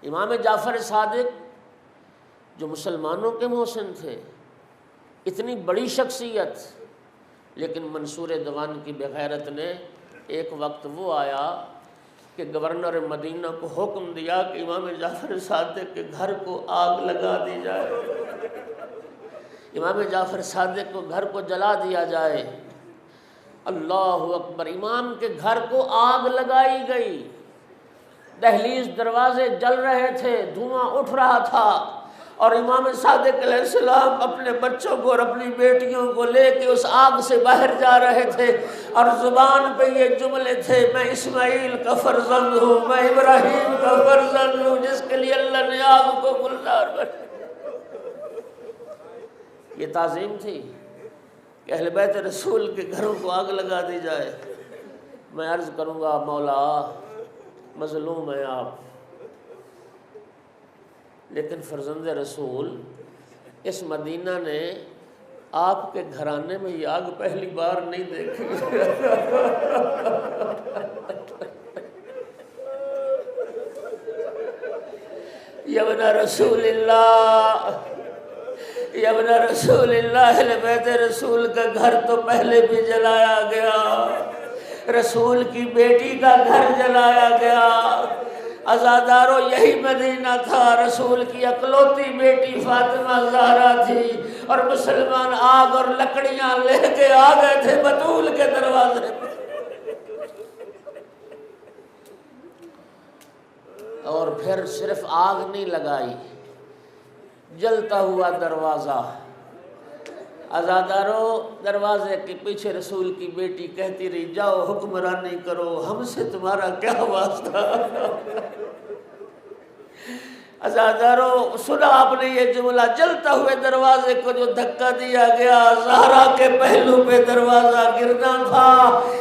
امام جعفر صادق جو مسلمانوں کے محسن تھے، اتنی بڑی شخصیت، لیکن منصور دیوان کی بغیرت نے ایک وقت وہ آیا کہ گورنر مدینہ کو حکم دیا کہ امام جعفر صادق کے گھر کو آگ لگا دی جائے، امام جعفر صادق کو گھر کو جلا دیا جائے۔ اللہ اکبر! امام کے گھر کو آگ لگائی گئی، دہلیز دروازے جل رہے تھے، دھواں اٹھ رہا تھا، اور امام صادق علیہ السلام اپنے بچوں کو اور اپنی بیٹیوں کو لے کے اس آگ سے باہر جا رہے تھے، اور زبان پہ یہ جملے تھے: میں اسماعیل کا فرزند ہوں، میں ابراہیم کا فرزند ہوں، جس کے لیے اللہ نے آگ کو گلزار بنایا۔ یہ تعظیم تھی کہ اہل بیت رسول کے گھروں کو آگ لگا دی جائے۔ میں عرض کروں گا مولا مظلوم ہیں آپ، لیکن فرزند رسول اس مدینہ نے آپ کے گھرانے میں یہ آگ پہلی بار نہیں دیکھی۔ یا ابن رسول اللہ، یا ابن رسول اللہ، اہل بیت رسول کا گھر تو پہلے بھی جلایا گیا، رسول کی بیٹی کا گھر جلایا گیا۔ عزادارو یہی مدینہ تھا، رسول کی اکلوتی بیٹی فاطمہ زہرا تھی، اور مسلمان آگ اور لکڑیاں لے کے آ گئے تھے بطول کے دروازے پہ، اور پھر صرف آگ نہیں لگائی، جلتا ہوا دروازہ۔ عزادارو دروازے کے پیچھے رسول کی بیٹی کہتی رہی: جاؤ حکمرانی کرو، ہم سے تمہارا کیا واسطہ۔ عزادارو سنا آپ نے یہ جملہ، جلتا ہوئے دروازے کو جو دھکا دیا گیا، زہرا کے پہلو پہ دروازہ گرنا تھا۔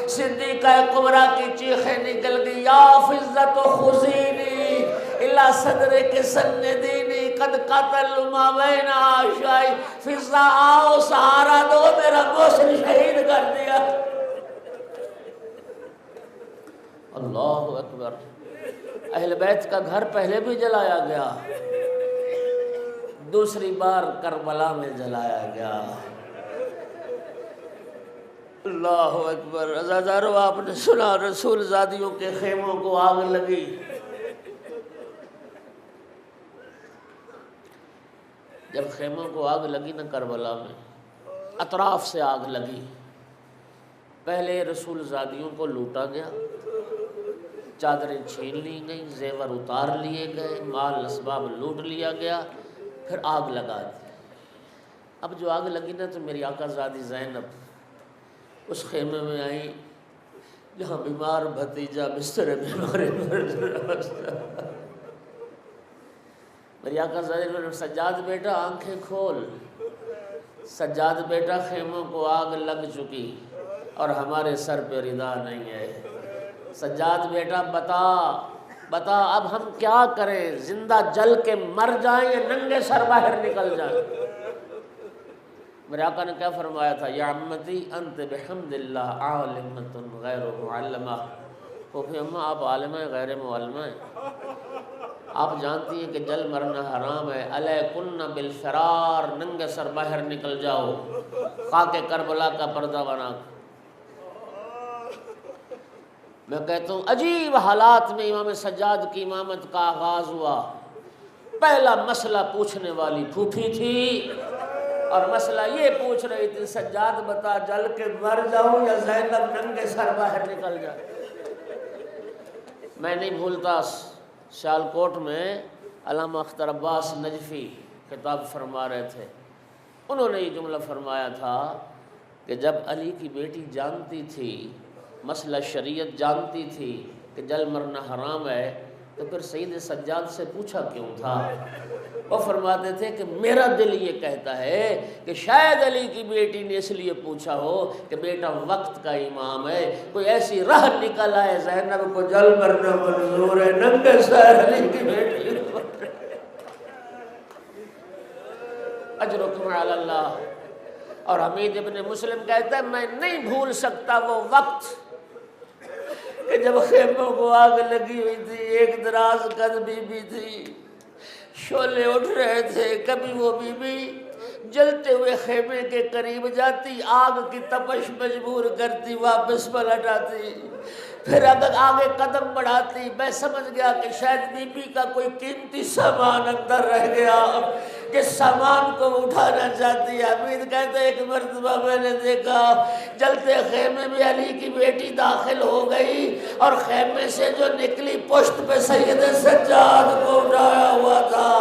صدیقہ کبریٰ کی چیخیں نکل گئی: یا فضة خذینی الی صدرک سندینی قد قتل ما بین عشائی۔ فضہ آؤ سہارا دو، میرا محسن شہید کر دیا۔ اللہ اکبر! اہل بیت کا گھر پہلے بھی جلایا گیا، دوسری بار کربلا میں جلایا گیا۔ اللہ اکبر! عزادارو آپ نے سنا رسول زادیوں کے خیموں کو آگ لگی۔ جب خیموں کو آگ لگی نا کربلا میں، اطراف سے آگ لگی، پہلے رسول زادیوں کو لوٹا گیا، چادریں چھین لی گئیں، زیور اتار لیے گئے، مال اسباب لوٹ لیا گیا، پھر آگ لگا دی۔ اب جو آگ لگی نا تو میری آقا زادی زینب اس خیمے میں آئی جہاں بیمار بھتیجا بستر بیماری پر۔ میری آقا زادی نے: سجاد بیٹا آنکھیں کھول۔ سجاد بیٹا خیموں کو آگ لگ چکی اور ہمارے سر پہ ردا نہیں ہے۔ سجاد بیٹا بتا اب ہم کیا کریں، زندہ جل کے مر جائیں یا ننگے سر باہر نکل جائیں؟ میرے آقا نے کیا فرمایا تھا: یا عمتی انت بحمد اللہ عالمۃ غیر معلمہ۔ پھوپھی اماں آپ عالمہ غیر معلمہ ہیں، آپ جانتی ہیں کہ جل مرنا حرام ہے، علیکن بالفرار، ننگے سر باہر نکل جاؤ، خاک کربلا کا پردہ بنا۔ میں کہتا ہوں عجیب حالات میں امام سجاد کی امامت کا آغاز ہوا۔ پہلا مسئلہ پوچھنے والی پھوپھی تھی، اور مسئلہ یہ پوچھ رہی تھی: سجاد بتا جل کے مر جاؤں یا زینب ننگے سر باہر نکل جائے؟ میں نہیں بھولتا، سیالکوٹ میں علامہ اختر عباس نجفی خطاب فرما رہے تھے، انہوں نے یہ جملہ فرمایا تھا کہ جب علی کی بیٹی جانتی تھی، مسئلہ شریعت جانتی تھی کہ جل مرنا حرام ہے، تو پھر سید سجاد سے پوچھا کیوں تھا؟ وہ فرماتے تھے کہ میرا دل یہ کہتا ہے کہ شاید علی کی بیٹی نے اس لیے پوچھا ہو کہ بیٹا وقت کا امام ہے، کوئی ایسی راہ نکل آئے زینب کو جل مرنا منظور ہے، ننگے سر علی کی بیٹی اجرکم علی اللہ۔ اور حمید ابن مسلم کہتا ہے میں نہیں بھول سکتا وہ وقت کہ جب خیموں کو آگ لگی ہوئی تھی، ایک دراز قد بی بی تھی، شعلے اٹھ رہے تھے، کبھی وہ بی بی جلتے ہوئے خیمے کے قریب جاتی، آگ کی تپش مجبور کرتی، واپس پلٹ آتی، پھر اگر آگے قدم بڑھاتی۔ میں سمجھ گیا کہ شاید بی بی کا کوئی قیمتی سامان اندر رہ گیا، جس سامان کو اٹھانا چاہتی ہے۔ حمید کہتے ایک مرتبہ میں نے دیکھا جلتے خیمے میں علی کی بیٹی داخل ہو گئی اور خیمے سے جو نکلی پشت پہ سید سجاد کو اٹھایا ہوا تھا،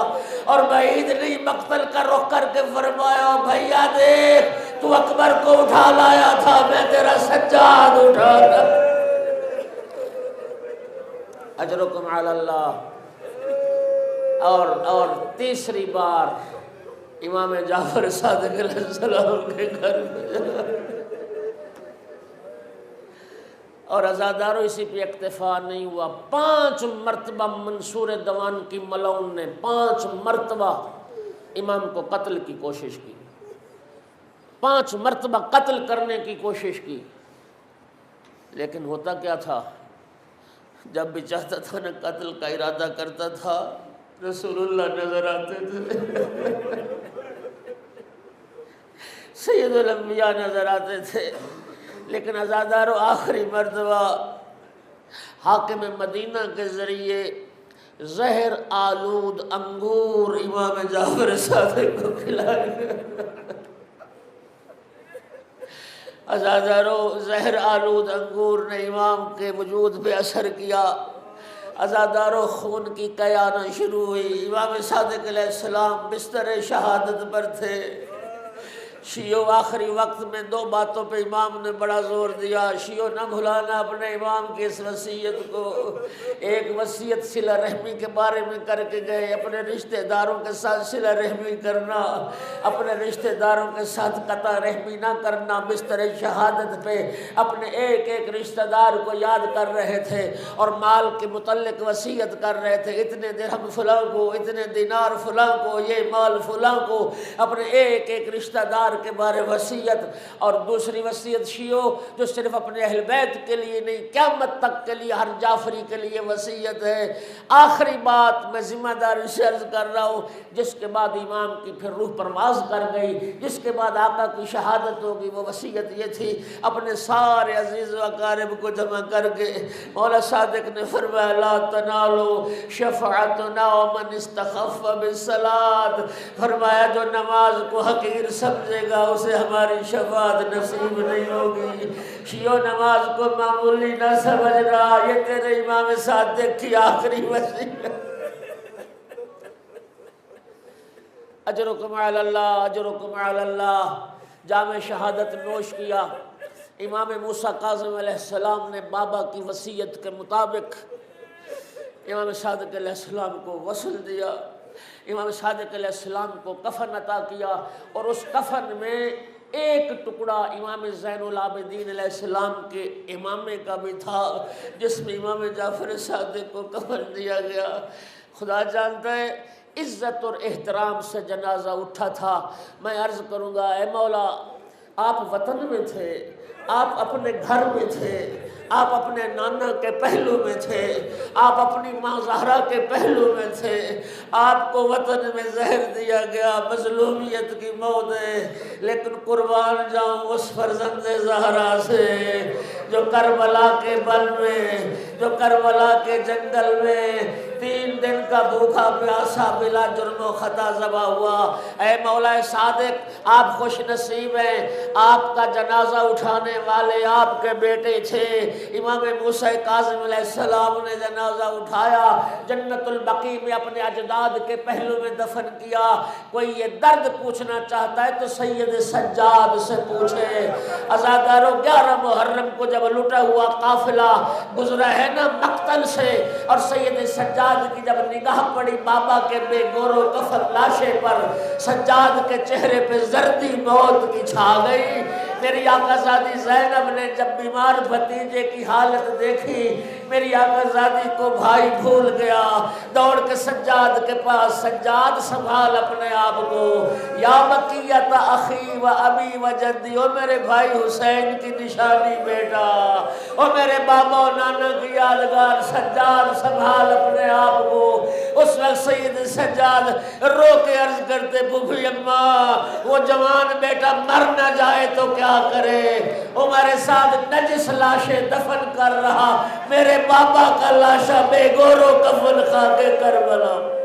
اور بعید نہیں مقتل کا رخ کر کے فرمایا بھیا دیکھ تو اکبر کو اٹھا لایا تھا، میں تیرا سجاد اٹھانا۔ اجرکم علی اللہ۔ اور تیسری بار امام جعفر صادق علیہ السلام کے گھر میں، اور عزادارو اسی پہ اکتفا نہیں ہوا، 5 مرتبہ منصور دوان کی ملعون نے 5 مرتبہ امام کو قتل کی کوشش کی، 5 مرتبہ قتل کرنے کی کوشش کی، لیکن ہوتا کیا تھا، جب بھی چاہتا تھا نہ قتل کا ارادہ کرتا تھا، رسول اللہ نظر آتے تھے، سید الانبیاء نظر آتے تھے، لیکن عزادارو آخری مرتبہ حاکم مدینہ کے ذریعے زہر آلود انگور امام جعفر صادق کو کھلائے۔ عزادارو زہر آلود انگور نے امام کے وجود پہ اثر کیا، عزادارو خون کی قیانہ شروع ہوئی، امام صادق علیہ السلام بستر شہادت پر تھے۔ شیعو آخری وقت میں 2 باتوں پہ امام نے بڑا زور دیا، شیعو نہ بھلانا اپنے امام کی اس وصیت کو، ایک وصیت صلہ رحمی کے بارے میں کر کے گئے، اپنے رشتہ داروں کے ساتھ صلہ رحمی کرنا، اپنے رشتہ داروں کے ساتھ قطع رحمی نہ کرنا، بستر شہادت پہ اپنے ایک ایک رشتہ دار کو یاد کر رہے تھے اور مال کے متعلق وصیت کر رہے تھے، اتنے درہم فلاں کو، اتنے دینار فلاں کو، یہ مال فلاں کو، اپنے ایک ایک رشتہ دار کے بارے وصیت۔ اور دوسری وصیت شیعو جو صرف اپنے اہل بیت کے لیے نہیں، قیامت تک کے لیے ہر جعفری کے لیے وصیت ہے۔ آخری بات میں ذمہ داری سے عرض کر رہا ہوں، جس کے بعد امام کی پھر روح پرواز کر گئی، جس کے بعد آقا کی شہادت ہوگی، وہ وصیت یہ تھی، اپنے سارے عزیز و اقارب کو جمع کر کے مولا صادق نے فرمایا لا تنالوا شفاعتنا ومن استخف بالصلاۃ، فرمایا جو نماز کو حقیر سمجھے گا اسے ہماری شفاعت نصیب نہیں ہوگی۔ شیعو نماز کو معمولی نہ سمجھنا، یہ تیرے امام صادق کی آخری وصیت۔ اجرکم علی اللہ، اجرکم علی اللہ۔ جام شہادت نوش کیا، امام موسیٰ کاظم علیہ السلام نے بابا کی وصیت کے مطابق امام صادق علیہ السلام کو غسل دیا، امام صادق علیہ السلام کو کفن عطا کیا، اور اس کفن میں ایک ٹکڑا امام زین العابدین علیہ السلام کے امامے کا بھی تھا، جس میں امام جعفر صادق کو کفن دیا گیا۔ خدا جانتا ہے عزت اور احترام سے جنازہ اٹھا تھا۔ میں عرض کروں گا اے مولا، آپ وطن میں تھے، آپ اپنے گھر میں تھے، آپ اپنے نانا کے پہلو میں تھے، آپ اپنی ماں زہرا کے پہلو میں تھے، آپ کو وطن میں زہر دیا گیا، مظلومیت کی موت ہے، لیکن قربان جاؤں اس فرزند زہرا سے جو کربلا کے بل میں، جو کربلا کے جنگل میں 3 دن کا بھوکا پیاسا بلا جرم و خطا ذبح ہوا۔ اے مولا صادق، آپ خوش نصیب ہیں، آپ کا جنازہ اٹھانے والے آپ کے بیٹے تھے۔ امام موسیٰ کاظم علیہ السلام نے جنازہ اٹھایا، جنت البقیع میں اپنے اجداد کے پہلو میں دفن کیا۔ کوئی یہ درد پوچھنا چاہتا ہے تو سید سجاد سے پوچھے۔ عزادارو 11 محرم کو جب لٹا ہوا قافلہ گزرا ہے نا مقتل سے، اور سید سجاد کی جب نگاہ پڑی بابا کے بے گور و کفن لاشے پر، سجاد کے چہرے پہ زردی موت کی چھا گئی۔ میری آقا زادی زینب نے جب بیمار بھتیجے کی حالت دیکھی، میری آقا زادی کو بھائی بھول گیا، دوڑ کے سجاد کے پاس، سجاد سنبھال اپنے آپ کو، یا بقیت اخی و ابی و جدی، او میرے بھائی حسین کی نشانی بیٹا، او میرے بابا و نانا کی یادگار، سجاد سنبھال اپنے آپ کو۔ اس وقت سید سجاد رو کے عرض کرتے پھوپھی اماں وہ جوان بیٹا مر نہ جائے تو کیا کرے، وہ میرے ساتھ نجس لاشیں دفن کر رہا، میرے بابا کا لاشا بے گورو کفن خاک کربلا۔